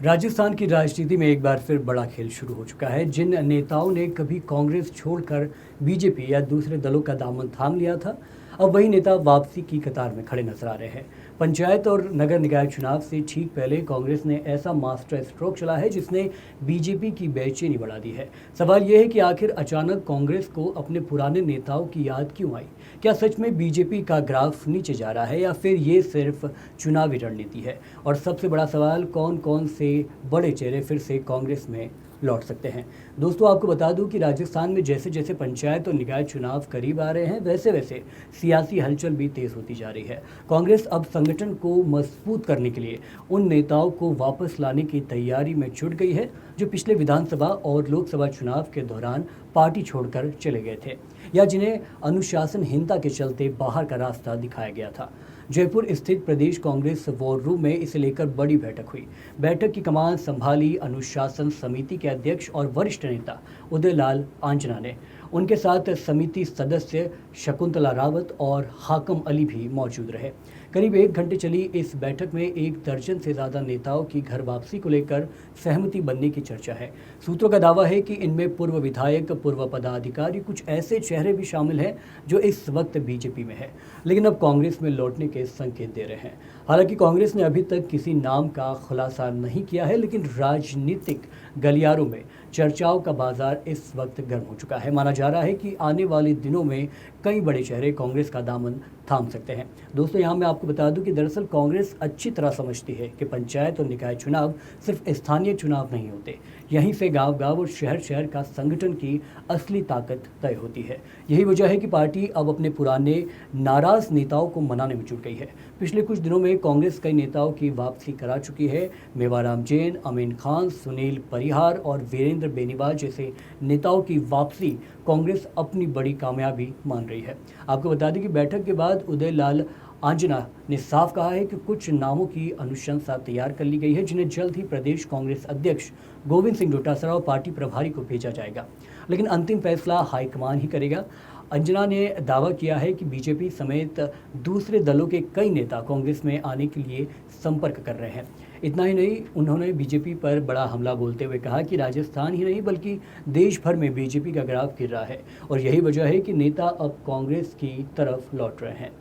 राजस्थान की राजनीति में एक बार फिर बड़ा खेल शुरू हो चुका है। जिन नेताओं ने कभी कांग्रेस छोड़कर बीजेपी या दूसरे दलों का दामन थाम लिया था, अब वही नेता वापसी की कतार में खड़े नजर आ रहे हैं। पंचायत और नगर निकाय चुनाव से ठीक पहले कांग्रेस ने ऐसा मास्टर स्ट्रोक चला है जिसने बीजेपी की बेचैनी बढ़ा दी है। सवाल यह है कि आखिर अचानक कांग्रेस को अपने पुराने नेताओं की याद क्यों आई? क्या सच में बीजेपी का ग्राफ नीचे जा रहा है या फिर ये सिर्फ चुनावी रणनीति है? और सबसे बड़ा सवाल, कौन कौन से बड़े चेहरे फिर से कांग्रेस में लौट सकते हैं? दोस्तों, आपको बता दूं कि राजस्थान में जैसे जैसे पंचायत और निकाय चुनाव करीब आ रहे हैं, वैसे वैसे सियासी हलचल भी तेज होती जा रही है। कांग्रेस अब संगठन को मजबूत करने के लिए उन नेताओं को वापस लाने की तैयारी में जुट गई है जो पिछले विधानसभा और लोकसभा चुनाव के दौरान पार्टी छोड़कर चले गए थे या जिन्हें अनुशासनहीनता के चलते बाहर का रास्ता दिखाया गया था। जयपुर स्थित प्रदेश कांग्रेस वॉर रूम में इसे लेकर बड़ी बैठक हुई। बैठक की कमान संभाली अनुशासन समिति के अध्यक्ष और वरिष्ठ नेता उदयलाल आंजना ने। उनके साथ समिति सदस्य शकुंतला रावत और हाकम अली भी मौजूद रहे। करीब 1 घंटे चली इस बैठक में 1 दर्जन से ज़्यादा नेताओं की घर वापसी को लेकर सहमति बनने की चर्चा है। सूत्रों का दावा है कि इनमें पूर्व विधायक, पूर्व पदाधिकारी, कुछ ऐसे चेहरे भी शामिल हैं जो इस वक्त बीजेपी में है लेकिन अब कांग्रेस में लौटने के संकेत दे रहे हैं। हालांकि कांग्रेस ने अभी तक किसी नाम का खुलासा नहीं किया है, लेकिन राजनीतिक गलियारों में चर्चाओं का बाजार इस वक्त गर्म हो चुका है। माना जा रहा है कि आने वाले दिनों में कई बड़े चेहरे कांग्रेस का दामन थाम सकते हैं। दोस्तों, यहाँ मैं आपको बता दूं कि दरअसल कांग्रेस अच्छी तरह समझती है कि पंचायत और निकाय चुनाव सिर्फ स्थानीय चुनाव नहीं होते। यहीं से गांव-गांव और शहर-शहर का संगठन की असली ताकत तय होती है। यही वजह है कि पार्टी अब अपने पुराने नाराज नेताओं को मनाने में जुट गई है। पिछले कुछ दिनों में कांग्रेस कई नेताओं की वापसी करा चुकी है। मेवाराम जैन, अमीन खान, सुनील परिहार और वीरेंद्र बेनीवाल जैसे नेताओं की वापसी कांग्रेस अपनी बड़ी कामयाबी मान रही है। आपको बता दें कि बैठक के बाद उदयलाल आंजना ने साफ कहा है कि कुछ नामों की अनुशंसा तैयार कर ली गई है जिन्हें जल्द ही प्रदेश कांग्रेस अध्यक्ष गोविंद सिंह डोटासरा और पार्टी प्रभारी को भेजा जाएगा, लेकिन अंतिम फैसला हाईकमान ही करेगा। अंजना ने दावा किया है कि बीजेपी समेत दूसरे दलों के कई नेता कांग्रेस में आने के लिए संपर्क कर रहे हैं। इतना ही नहीं, उन्होंने बीजेपी पर बड़ा हमला बोलते हुए कहा कि राजस्थान ही नहीं बल्कि देश भर में बीजेपी का ग्राफ गिर रहा है और यही वजह है कि नेता अब कांग्रेस की तरफ लौट रहे हैं।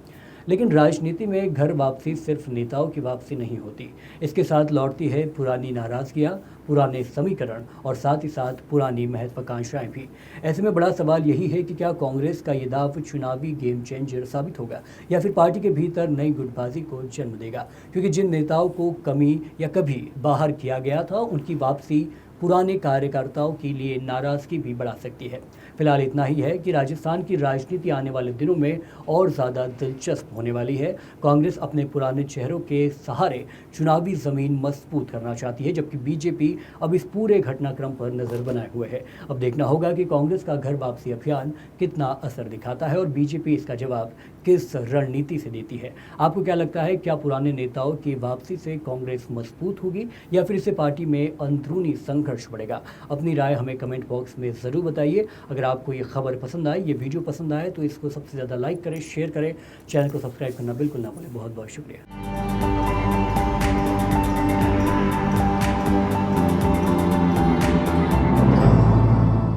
लेकिन राजनीति में घर वापसी सिर्फ नेताओं की वापसी नहीं होती, इसके साथ लौटती है पुरानी नाराजगियां, पुराने समीकरण और साथ ही साथ पुरानी महत्वाकांक्षाएं भी। ऐसे में बड़ा सवाल यही है कि क्या कांग्रेस का ये दाव चुनावी गेम चेंजर साबित होगा या फिर पार्टी के भीतर नई गुटबाजी को जन्म देगा? क्योंकि जिन नेताओं को कमी या कभी बाहर किया गया था, उनकी वापसी पुराने कार्यकर्ताओं के लिए नाराजगी भी बढ़ा सकती है। फिलहाल इतना ही है कि राजस्थान की राजनीति आने वाले दिनों में और ज़्यादा दिलचस्प होने वाली है। कांग्रेस अपने पुराने चेहरों के सहारे चुनावी ज़मीन मजबूत करना चाहती है, जबकि बीजेपी अब इस पूरे घटनाक्रम पर नज़र बनाए हुए है। अब देखना होगा कि कांग्रेस का घर वापसी अभियान कितना असर दिखाता है और बीजेपी इसका जवाब किस रणनीति से देती है। आपको क्या लगता है, क्या पुराने नेताओं की वापसी से कांग्रेस मजबूत होगी या फिर इससे पार्टी में अंदरूनी संघर्ष बढ़ेगा? अपनी राय हमें कमेंट बॉक्स में ज़रूर बताइए। अगर आपको ये खबर पसंद आए, ये वीडियो पसंद आए तो इसको सबसे ज़्यादा लाइक करें, शेयर करें, चैनल को सब्सक्राइब करना बिल्कुल ना भूलें। बहुत बहुत शुक्रिया।